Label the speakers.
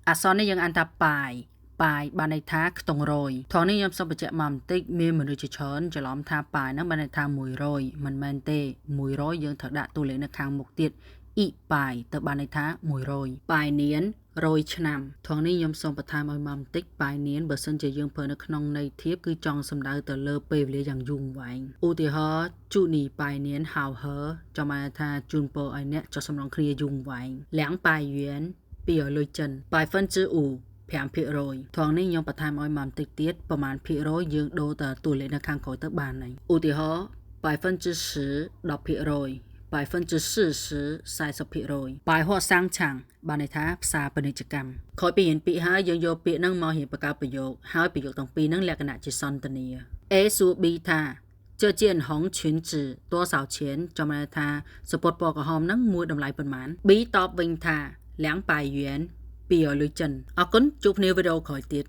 Speaker 1: អក្សរនេះយើងអានថាប៉ាយបានន័យថាខ្ទង់រយថងនេះខ្ញុំសូមបញ្ជាក់មកបន្តិចមានមនុស្សជាច្រើនច្រឡំថាប៉ាយហ្នឹងបានន័យថា100មិនមែនទេ100យើងត្រូវដាក់តួលេខនៅខាងមុខទៀតអ៊ីប៉ាយទៅបានន័យថា100ប៉ាយនៀន100ឆ្នាំថងនេះខ្ញុំសូមបន្ថែមឲ្យមកបន្តិចប៉ាយនៀនបើសិនជាយើងប្រើនៅក្នុងន័យធៀបគឺចង់សំដៅទៅលើពេលវេលាយ៉ាងយូរវែងឧទាហរណ៍ជូនីប៉ាយនៀនហៅហើចាំបានថាជូនពរឲ្យអ្នកចុះសំឡងគ្នាយូរវែងលៀងប៉ាយយៀន200លុយចិនប៉ាយហ្វិនជឺអ៊ូ5%ថងនេះខ្ញុំបន្ថែមឲ្យមកបន្តិចទៀតប្រហែលភាគរយយើងដូរទៅតួលេខនៅខាងក្រោយទៅបានហើយឧទាហរណ៍10%10%40%បាយហួរសាំងឆាំងបានន័យថាផ្សារពាណិជ្ជកម្មក្រោយពីរៀនពាក្យហើយយើងយកពាក្យហ្នឹងមករៀនបង្កើតប្រយោគហើយប្រយោគទាំងពីរហ្នឹងលក្ខណៈជាសន្ទនា A សួរ B ថា这件红裙子多少钱ចាំន័យថាសពុតពណ៌ក្រហមហ្នឹងមួយតម្លៃប៉ុន្មាន B តបវិញថា200元200លុយចិនអរគុណជួបគ្នាវីដេអូក្រោយទៀត